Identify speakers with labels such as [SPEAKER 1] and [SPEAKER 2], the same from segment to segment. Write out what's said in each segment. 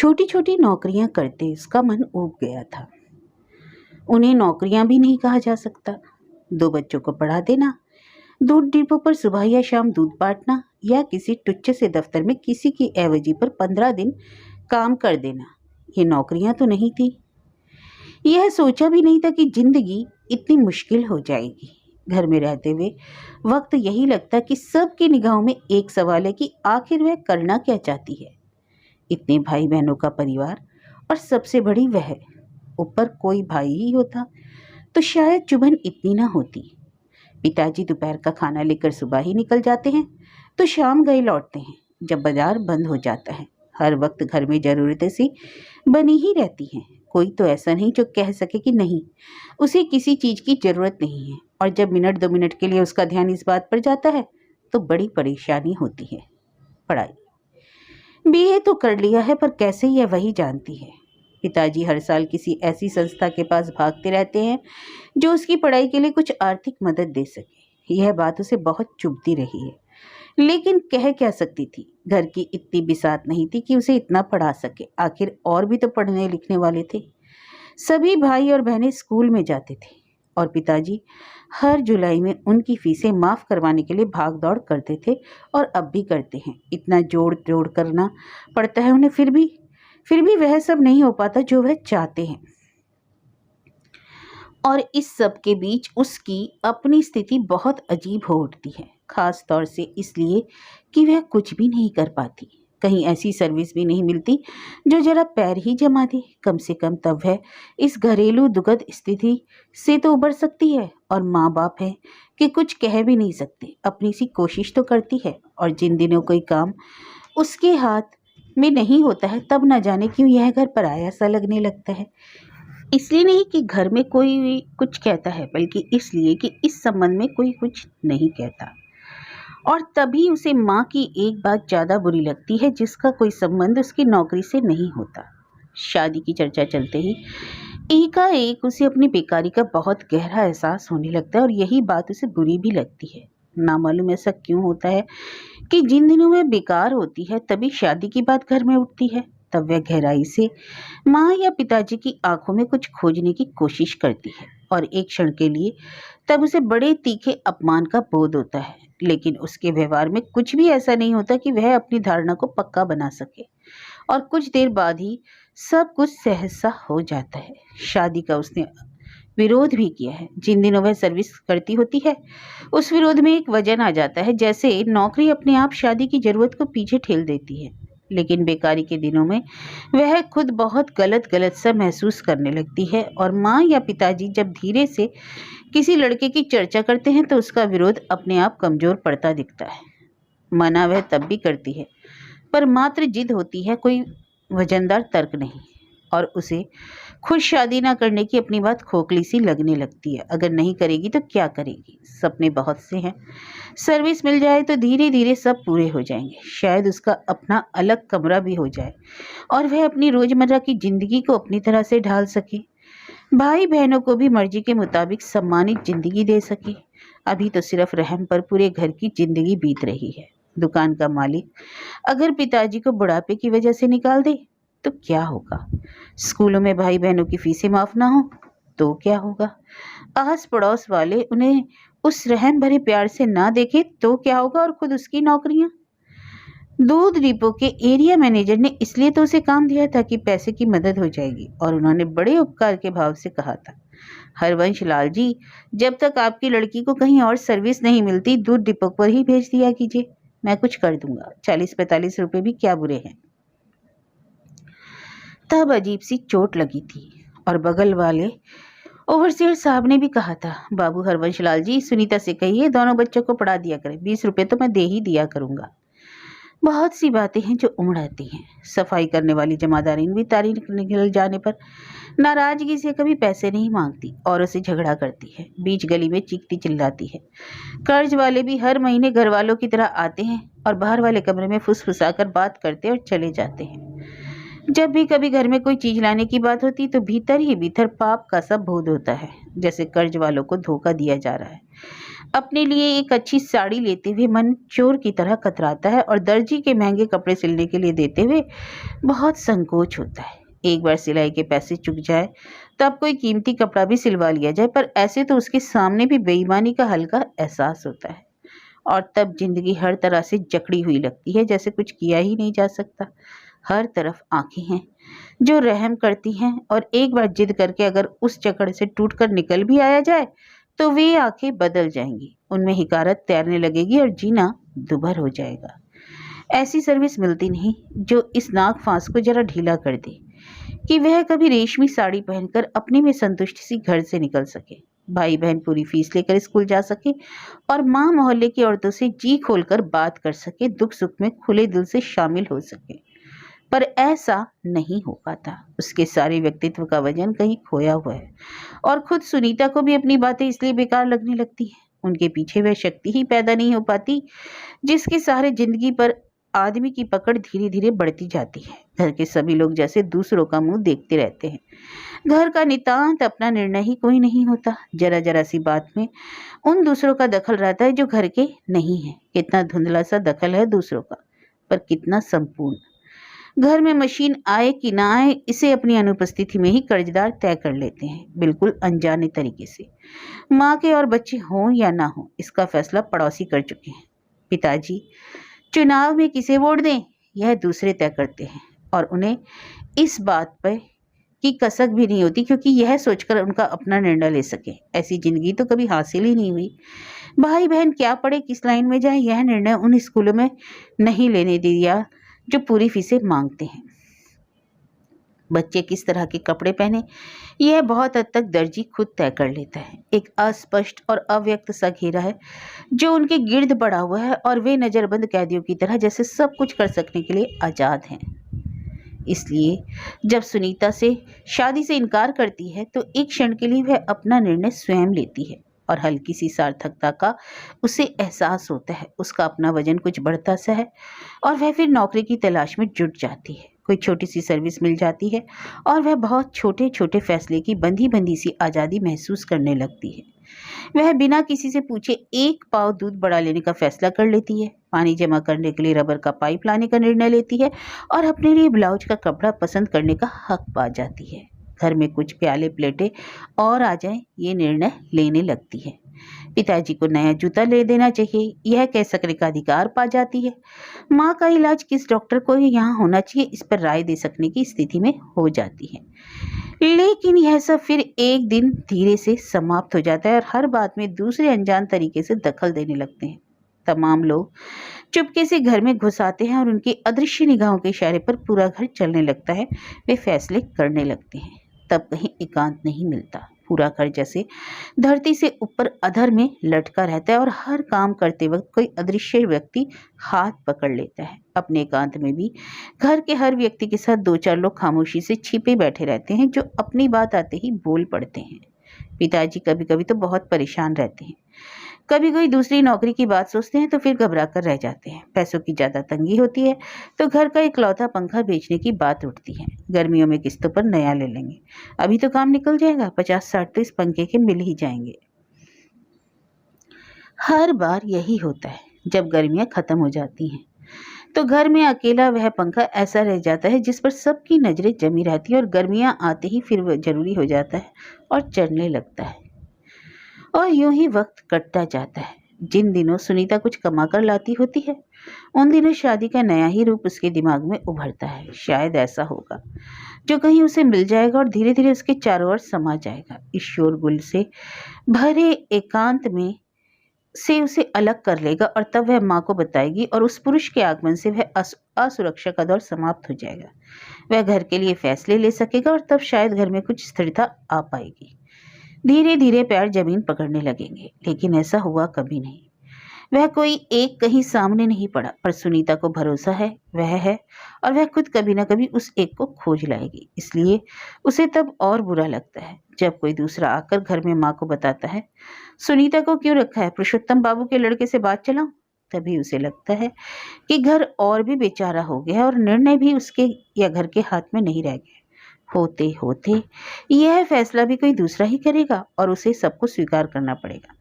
[SPEAKER 1] छोटी छोटी नौकरियां करते उसका मन ऊब गया था। उन्हें नौकरियां भी नहीं कहा जा सकता। 2 बच्चों को पढ़ा देना, दूध डिपो पर सुबह या शाम दूध बांटना या किसी टुच्चे से दफ्तर में किसी की एवजी पर 15 दिन काम कर देना, ये नौकरियां तो नहीं थी। यह सोचा भी नहीं था कि जिंदगी इतनी मुश्किल हो जाएगी। घर में रहते हुए वक्त यही लगता कि सबकी निगाहों में एक सवाल है कि आखिर वह करना क्या चाहती है। इतने भाई बहनों का परिवार और सबसे बड़ी वह, ऊपर कोई भाई ही होता तो शायद चुभन इतनी ना होती। पिताजी दोपहर का खाना लेकर सुबह ही निकल जाते हैं तो शाम गए लौटते हैं जब बाजार बंद हो जाता है। हर वक्त घर में ज़रूरतें सी बनी ही रहती हैं। कोई तो ऐसा नहीं जो कह सके कि नहीं, उसे किसी चीज़ की ज़रूरत नहीं है। और जब मिनट 2 मिनट के लिए उसका ध्यान इस बात पर जाता है तो बड़ी परेशानी होती है। पढ़ाई बीए तो कर लिया है पर कैसे यह वही जानती है। पिताजी हर साल किसी ऐसी संस्था के पास भागते रहते हैं जो उसकी पढ़ाई के लिए कुछ आर्थिक मदद दे सके। यह बात उसे बहुत चुभती रही है, लेकिन कह क्या सकती थी। घर की इतनी बिसात नहीं थी कि उसे इतना पढ़ा सके। आखिर और भी तो पढ़ने लिखने वाले थे। सभी भाई और बहनें स्कूल में जाते थे और पिताजी हर जुलाई में उनकी फीसें माफ़ करवाने के लिए भाग दौड़ करते थे और अब भी करते हैं। इतना जोड़ जोड़ करना पड़ता है उन्हें, फिर भी वह सब नहीं हो पाता जो वह चाहते हैं। और इस सब के बीच उसकी अपनी स्थिति बहुत अजीब हो उठती है, खास तौर से इसलिए कि वह कुछ भी नहीं कर पाती। कहीं ऐसी सर्विस भी नहीं मिलती जो जरा पैर ही जमा दे। कम से कम तब वह इस घरेलू दुखद स्थिति से तो उबर सकती है। और माँ बाप है कि कुछ कह भी नहीं सकते, अपनी सी कोशिश तो करती है। और जिन दिनों कोई काम उसके हाथ में नहीं होता है तब न जाने क्यों यह घर पराया सा लगने लगता है। इसलिए नहीं कि घर में कोई कुछ कहता है, बल्कि इसलिए कि इस संबंध में कोई कुछ नहीं कहता। और तभी उसे माँ की एक बात ज़्यादा बुरी लगती है जिसका कोई संबंध उसकी नौकरी से नहीं होता। शादी की चर्चा चलते ही एकाएक उसे अपनी बेकारी का बहुत गहरा एहसास होने लगता है और यही बात उसे बुरी भी लगती है। ना मालूम ऐसा क्यों होता है कि जिन दिनों में बेकार होती है तभी शादी की बात घर में उठती है। तब वह गहराई से माँ या पिताजी की आंखों में कुछ खोजने की कोशिश करती है और एक क्षण के लिए तब उसे बड़े तीखे अपमान का बोध होता है। लेकिन उसके व्यवहार में कुछ भी ऐसा नहीं होता कि वह अपनी धारणा को पक्का बना सके। और कुछ देर बाद ही सब कुछ सहसा हो जाता है। शादी का उसने विरोध भी किया है। जिन दिनों वह सर्विस करती होती है उस विरोध में एक वजन आ जाता है, जैसे नौकरी अपने आप शादी की जरूरत को पीछे ठेल देती है। लेकिन बेकारी के दिनों में वह खुद बहुत गलत गलत सा महसूस करने लगती है। और माँ या पिताजी जब धीरे से किसी लड़के की चर्चा करते हैं तो उसका विरोध अपने आप कमजोर पड़ता दिखता है। मना वह तब भी करती है पर मात्र जिद होती है, कोई वजनदार तर्क नहीं। और उसे खुद शादी ना करने की अपनी बात खोखली सी लगने लगती है। अगर नहीं करेगी तो क्या करेगी? सपने बहुत से हैं। सर्विस मिल जाए तो धीरे धीरे सब पूरे हो जाएंगे। शायद उसका अपना अलग कमरा भी हो जाए और वह अपनी रोजमर्रा की जिंदगी को अपनी तरह से ढाल सके। भाई बहनों को भी मर्जी के मुताबिक सम्मानित जिंदगी दे सके। अभी तो सिर्फ रहम पर पूरे घर की जिंदगी बीत रही है। दुकान का मालिक अगर पिताजी को बुढ़ापे की वजह से निकाल दे तो क्या होगा? स्कूलों में भाई बहनों की फीसें माफ ना हो तो क्या होगा? आस पड़ोस वाले उन्हें उस रहम भरे प्यार से ना देखे तो क्या होगा? और खुद उसकी नौकरियां। दूध डिपो के एरिया मैनेजर ने इसलिए तो उसे काम दिया था कि पैसे की मदद हो जाएगी। और उन्होंने बड़े उपकार के भाव से कहा था, हरवंश लाल जी, जब तक आपकी लड़की को कहीं और सर्विस नहीं मिलती दूध डिपो पर ही भेज दिया कीजिए, मैं कुछ कर दूंगा। 40-45 रुपए भी क्या बुरे हैं। तब अजीब सी चोट लगी थी और बगल वाले ओवरसीयर साहब ने भी कहा था, बाबू हरवंश लाल जी, सुनीता से कहिए दोनों बच्चों को पढ़ा दिया करें, 20 रुपए तो मैं दे ही दिया करूंगा। बहुत सी बातें हैं जो उमड़ आती हैं। सफाई करने वाली जमादारीन भी तारीख निकल जाने पर नाराजगी से कभी पैसे नहीं मांगती, औरों से झगड़ा करती है, बीच गली में चीखती चिल्लाती है। कर्ज वाले भी हर महीने घर वालों की तरह आते हैं और बाहर वाले कमरे में फुसफुसाकर बात करते और चले जाते हैं। जब भी कभी घर में कोई चीज लाने की बात होती तो भीतर ही भीतर पाप का सा बोध होता है, जैसे कर्ज वालों को धोखा दिया जा रहा है। अपने लिए एक अच्छी साड़ी लेते हुए मन चोर की तरह कतराता है और दर्जी के महंगे कपड़े सिलने के लिए देते हुए बहुत संकोच होता है। एक बार सिलाई के पैसे चुक जाए तब कोई कीमती कपड़ा भी सिलवा लिया जाए, पर ऐसे तो उसके सामने भी बेईमानी का हल्का एहसास होता है और तब जिंदगी हर तरह से जकड़ी हुई लगती है, जैसे कुछ किया ही नहीं जा सकता। हर तरफ आंखें हैं जो रहम करती हैं और एक बार जिद करके अगर उस जकड़ से टूटकर निकल भी आया जाए तो वे आंखें बदल जाएंगी, उनमें हिकारत तैरने लगेगी और जीना दुभर हो जाएगा। ऐसी सर्विस मिलती नहीं जो इस नाक फांस को जरा ढीला कर दे कि वह कभी रेशमी साड़ी पहनकर अपने में संतुष्टि सी घर से निकल सके, भाई बहन पूरी फीस लेकर स्कूल जा सके और माँ मोहल्ले की औरतों से जी खोलकर बात कर सके, दुख सुख में खुले दिल से शामिल हो सके। पर ऐसा नहीं हो पाता। उसके सारे व्यक्तित्व का वजन कहीं खोया हुआ है और खुद सुनीता को भी अपनी बातें इसलिए बेकार लगने लगती है। उनके पीछे वह शक्ति ही पैदा नहीं हो पाती जिसके सहारे जिंदगी पर आदमी की पकड़ धीरे धीरे बढ़ती जाती है। घर के सभी लोग जैसे दूसरों का मुंह देखते रहते हैं। घर का नितांत अपना निर्णय ही कोई नहीं होता। जरा जरा सी बात में उन दूसरों का दखल रहता है जो घर के नहीं है। कितना धुंधला सा दखल है दूसरों का, पर कितना संपूर्ण। घर में मशीन आए कि ना आए, इसे अपनी अनुपस्थिति में ही कर्जदार तय कर लेते हैं, बिल्कुल अनजाने तरीके से। माँ के और बच्चे हों या ना हो, इसका फैसला पड़ोसी कर चुके हैं। पिताजी चुनाव में किसे वोट दें यह दूसरे तय करते हैं और उन्हें इस बात पर की कसक भी नहीं होती, क्योंकि यह सोचकर उनका अपना निर्णय ले सके ऐसी जिंदगी तो कभी हासिल ही नहीं हुई। भाई बहन क्या पढ़े, किस लाइन में जाए, यह निर्णय उन स्कूलों में नहीं लेने दिया जो पूरी फीसें मांगते हैं। बच्चे किस तरह के कपड़े पहने यह बहुत हद तक दर्जी खुद तय कर लेता है। एक अस्पष्ट और अव्यक्त सा घेरा है जो उनके गिर्द पड़ा हुआ है और वे नजरबंद कैदियों की तरह जैसे सब कुछ कर सकने के लिए आजाद हैं। इसलिए जब सुनीता से शादी से इनकार करती है तो एक क्षण के लिए वह अपना निर्णय स्वयं लेती है और हल्की सी सार्थकता का उसे एहसास होता है। उसका अपना वजन कुछ बढ़ता सा है और वह फिर नौकरी की तलाश में जुट जाती है। कोई छोटी सी सर्विस मिल जाती है और वह बहुत छोटे छोटे फैसले की बंधी बंधी सी आज़ादी महसूस करने लगती है। वह बिना किसी से पूछे एक पाव दूध बढ़ा लेने का फैसला कर लेती है, पानी जमा करने के लिए रबर का पाइप लाने का निर्णय लेती है और अपने लिए ब्लाउज का कपड़ा पसंद करने का हक पा जाती है। घर में कुछ प्याले प्लेटें और आ जाएं, ये निर्णय लेने लगती है। पिताजी को नया जूता ले देना चाहिए यह कह सकने का अधिकार पा जाती है। माँ का इलाज किस डॉक्टर को यहाँ होना चाहिए इस पर राय दे सकने की स्थिति में हो जाती है। लेकिन यह सब फिर एक दिन धीरे से समाप्त हो जाता है और हर बात में दूसरे अनजान तरीके से दखल देने लगते हैं। तमाम लोग चुपके से घर में घुस आते हैं और उनकी अदृश्य निगाहों के इशारे पर पूरा घर चलने लगता है। वे फैसले करने लगते हैं। तब कहीं एकांत नहीं मिलता। पूरा घर जैसे धरती से ऊपर अधर में लटका रहता है और हर काम करते वक्त कोई अदृश्य व्यक्ति हाथ पकड़ लेता है। अपने एकांत में भी घर के हर व्यक्ति के साथ दो चार लोग खामोशी से छिपे बैठे रहते हैं जो अपनी बात आते ही बोल पड़ते हैं। पिताजी कभी कभी तो बहुत परेशान रहते हैं। कभी कोई दूसरी नौकरी की बात सोचते हैं तो फिर घबरा कर रह जाते हैं। पैसों की ज़्यादा तंगी होती है तो घर का इकलौता पंखा बेचने की बात उठती है। गर्मियों में किस्तों पर नया ले लेंगे, अभी तो काम निकल जाएगा, 50-60 तो इस पंखे के मिल ही जाएंगे। हर बार यही होता है। जब गर्मियाँ खत्म हो जाती हैं तो घर में अकेला वह पंखा ऐसा रह जाता है जिस पर सबकी नज़रें जमी रहती है और गर्मियाँ आते ही फिर वह जरूरी हो जाता है और चढ़ने लगता है। और यूं ही वक्त कटता जाता है। जिन दिनों सुनीता कुछ कमा कर लाती होती है उन दिनों शादी का नया ही रूप उसके दिमाग में उभरता है। शायद ऐसा होगा जो कहीं उसे मिल जाएगा और धीरे धीरे उसके चारों ओर समा जाएगा। इस शोरगुल से भरे एकांत में से उसे अलग कर लेगा और तब वह माँ को बताएगी और उस पुरुष के आगमन से वह असुरक्षा का दौर समाप्त हो जाएगा। वह घर के लिए फैसले ले सकेगा और तब शायद घर में कुछ स्थिरता आ पाएगी। धीरे धीरे पैर जमीन पकड़ने लगेंगे। लेकिन ऐसा हुआ कभी नहीं। वह कोई एक कहीं सामने नहीं पड़ा, पर सुनीता को भरोसा है वह है और वह खुद कभी ना कभी उस एक को खोज लाएगी। इसलिए उसे तब और बुरा लगता है जब कोई दूसरा आकर घर में माँ को बताता है सुनीता को क्यों रखा है, पुरुषोत्तम बाबू के लड़के से बात चलाऊं। तभी उसे लगता है कि घर और भी बेचारा हो गया और निर्णय भी उसके या घर के हाथ में नहीं रह गया। होते होते यह फैसला भी कोई दूसरा ही करेगा और उसे सबको स्वीकार करना पड़ेगा।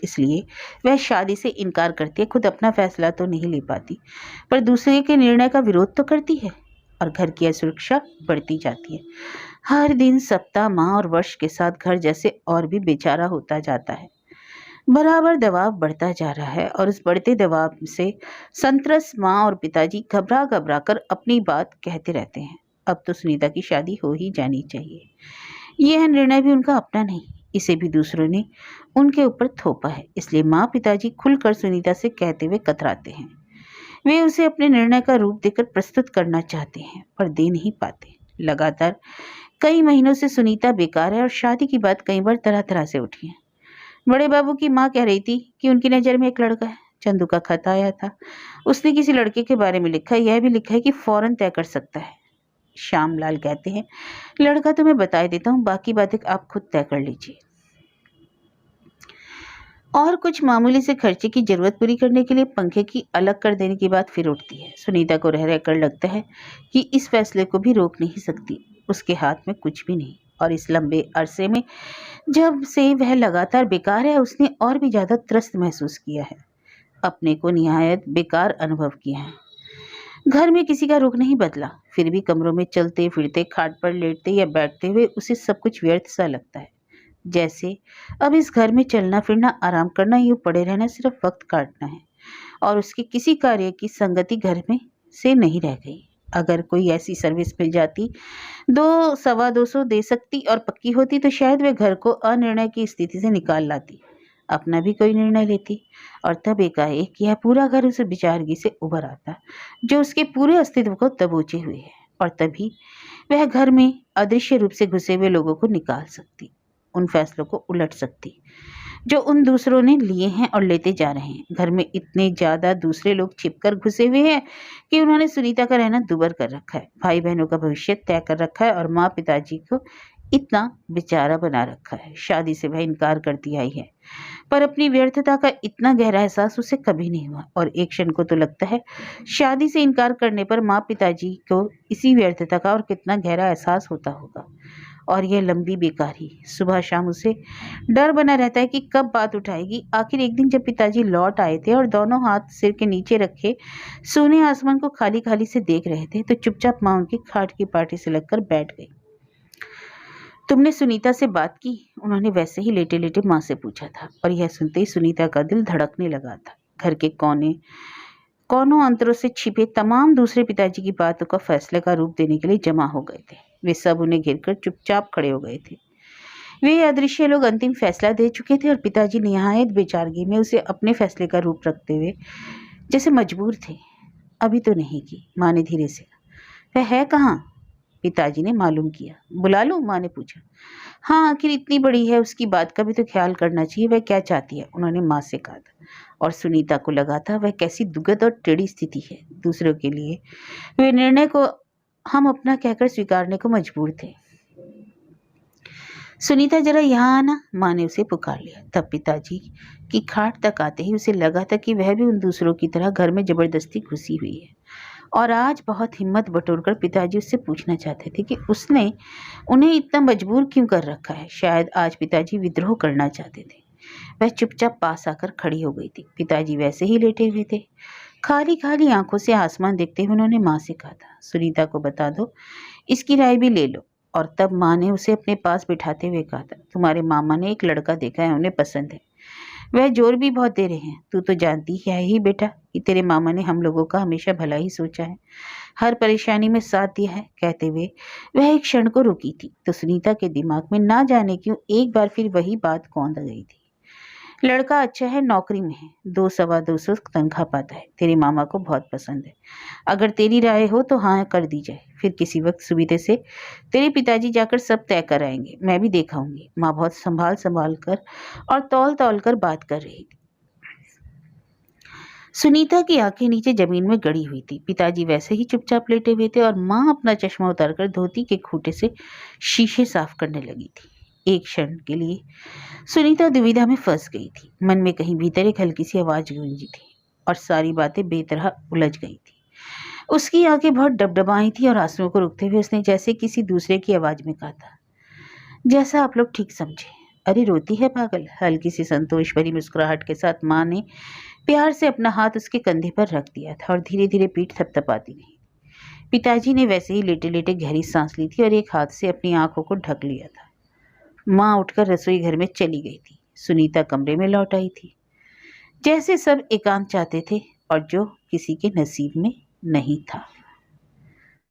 [SPEAKER 1] इसलिए वह शादी से इनकार करती है। खुद अपना फैसला तो नहीं ले पाती, पर दूसरे के निर्णय का विरोध तो करती है और घर की असुरक्षा बढ़ती जाती है। हर दिन, सप्ताह, माह और वर्ष के साथ घर जैसे और भी बेचारा होता जाता है। बराबर दबाव बढ़ता जा रहा है और उस बढ़ते दबाव से संत्रस्त माँ और पिताजी घबरा घबरा कर अपनी बात कहते रहते हैं। अब तो सुनीता की शादी हो ही जानी चाहिए। यह निर्णय भी उनका अपना नहीं, इसे भी दूसरों ने उनके ऊपर थोपा है। इसलिए माँ पिताजी खुलकर सुनीता से कहते हुए कतराते हैं। वे उसे अपने निर्णय का रूप देकर प्रस्तुत करना चाहते हैं, पर दे नहीं पाते। लगातार कई महीनों से सुनीता बेकार है और शादी की बात कई बार तरह तरह से उठी है। बड़े बाबू की माँ कह रही थी कि उनकी नज़र में एक लड़का है। चंदू का खत आया था, उसने किसी लड़के के बारे में लिखा है, यह भी लिखा है कि फौरन तय कर सकता है। श्यामलाल कहते हैं, लड़का तो मैं बता देता हूँ, बाकी बातें आप खुद तय कर लीजिए। और कुछ मामूली से खर्चे की जरूरत पूरी करने के लिए पंखे की अलग कर देने की बात फिर उठती है। सुनीता को रह रहकर लगता है कि इस फैसले को भी रोक नहीं सकती, उसके हाथ में कुछ भी नहीं। और इस लंबे अरसे में जब से वह लगातार बेकार है, उसने और भी ज्यादा त्रस्त महसूस किया है, अपने को निहायत बेकार अनुभव किया है। घर में किसी का रुख नहीं बदला, फिर भी कमरों में चलते फिरते, खाट पर लेटते या बैठते हुए उसे सब कुछ व्यर्थ सा लगता है। जैसे अब इस घर में चलना फिरना, आराम करना, यूं पड़े रहना सिर्फ वक्त काटना है और उसके किसी कार्य की संगति घर में से नहीं रह गई। अगर कोई ऐसी सर्विस मिल जाती, 200-225 दे सकती और पक्की होती, तो शायद वह घर को अनिर्णय की स्थिति से निकाल लाती, अपना भी कोई निर्णय लेती और तब एकाएक यह पूरा घर उस विचारगी से उभर आता जो उसके पूरे अस्तित्व को दबोचे हुए है। और तभी वह घर में अदृश्य रूप से घुसे हुए लोगों को निकाल सकती, उन फैसलों को उलट सकती जो उन दूसरों ने लिए हैं और लेते जा रहे हैं। घर में इतने ज्यादा दूसरे लोग छिपकर घुसे हुए हैं कि उन्होंने सुनीता का रहना दुबर कर रखा है, भाई बहनों का भविष्य तय कर रखा है और माँ पिताजी को इतना बेचारा बना रखा है। शादी से वह इनकार करती आई है, पर अपनी व्यर्थता का इतना गहरा एहसास उसे कभी नहीं हुआ और एक क्षण को तो लगता है शादी से इनकार करने पर माँ पिताजी को इसी व्यर्थता का और कितना गहरा एहसास होता होगा। और यह लंबी बेकारी, सुबह शाम उसे डर बना रहता है कि कब बात उठाएगी। आखिर एक दिन जब पिताजी लौट आए थे और दोनों हाथ सिर के नीचे रखे सोने आसमान को खाली खाली से देख रहे थे, तो चुपचाप माँ उनकी खाट की पार्टी से लगकर बैठ गई। तुमने सुनीता से बात की? उन्होंने वैसे ही लेटे लेटे माँ से पूछा था और यह सुनते ही सुनीता का दिल धड़कने लगा था। घर के कोनों अंतरों से छिपे तमाम दूसरे पिताजी की बातों का फैसले का रूप देने के लिए जमा हो गए थे। वे सब उन्हें घिरकर चुपचाप खड़े हो गए थे। वे अदृश्य लोग अंतिम फैसला दे चुके थे और पिताजी निहायत बेचारगी में उसे अपने फैसले का रूप रखते हुए जैसे मजबूर थे। अभी तो नहीं की, माँ ने धीरे से कहा। वह है कहाँ? पिताजी ने मालूम किया। बुला लूं? माँ ने पूछा। हाँ, आखिर इतनी बड़ी है, उसकी बात का भी तो ख्याल करना चाहिए, वह क्या चाहती है, उन्होंने माँ से कहा था। और सुनीता को लगा था वह कैसी दुखद और टेढ़ी स्थिति है। दूसरों के लिए वे निर्णय को हम अपना कहकर स्वीकारने को मजबूर थे। सुनीता, जरा यहाँ आना, माँ ने उसे पुकार लिया। तब पिताजी की खाट तक आते ही उसे लगा था कि वह भी उन दूसरों की तरह घर में जबरदस्ती घुसी हुई है। और आज बहुत हिम्मत बटोरकर पिताजी उससे पूछना चाहते थे कि उसने उन्हें इतना मजबूर क्यों कर रखा है। शायद आज पिताजी विद्रोह करना चाहते थे। वह चुपचाप पास आकर खड़ी हो गई थी। पिताजी वैसे ही लेटे हुए थे। खाली खाली आंखों से आसमान देखते हुए उन्होंने माँ से कहा था, सुनीता को बता दो, इसकी राय भी ले लो। और तब माँ ने उसे अपने पास बिठाते हुए कहा था, तुम्हारे मामा ने एक लड़का देखा है, उन्हें पसंद है। वह जोर भी बहुत दे रहे हैं। तू तो जानती है ही बेटा कि तेरे मामा ने हम लोगों का हमेशा भला ही सोचा है, हर परेशानी में साथ दिया है। कहते हुए वह एक क्षण को रुकी थी, तो सुनीता के दिमाग में ना जाने क्यों एक बार फिर वही बात कौंध गई थी। लड़का अच्छा है, नौकरी में है, 200-225 तनख्वाह पाता है, तेरे मामा को बहुत पसंद है। अगर तेरी राय हो तो हाँ कर दी जाए, फिर किसी वक्त सुविधे से तेरे पिताजी जाकर सब तय कर आएंगे, मैं भी देखाऊंगी। माँ बहुत संभाल संभाल कर और तौल तौल कर बात कर रही थी। सुनीता की आंखें नीचे जमीन में गड़ी हुई थी। पिताजी वैसे ही चुपचाप लेटे हुए थे और माँ अपना चश्मा उतारकर धोती के खूंटे से शीशे साफ करने लगी थी। एक क्षण के लिए सुनीता दुविधा में फंस गई थी। मन में कहीं भीतर एक हल्की सी आवाज गूंजी थी और सारी बातें बेतरह उलझ गई थी। उसकी आंखें बहुत डबडबाई थी और आंसुओं को रुकते हुए उसने जैसे किसी दूसरे की आवाज में कहा था, जैसा आप लोग ठीक समझे। अरे रोती है पागल। हल्की सी संतोष भरी मुस्कुराहट के साथ माँ ने प्यार से अपना हाथ उसके कंधे पर रख दिया था और धीरे धीरे पीठ थपथपाती रही। पिताजी ने वैसे ही लेटे लेटे गहरी सांस ली थी और एक हाथ से अपनी आंखों को ढक लिया था। माँ उठकर रसोई घर में चली गई थी। सुनीता कमरे में लौट आई थी, जैसे सब एकांत चाहते थे और जो किसी के नसीब में नहीं था।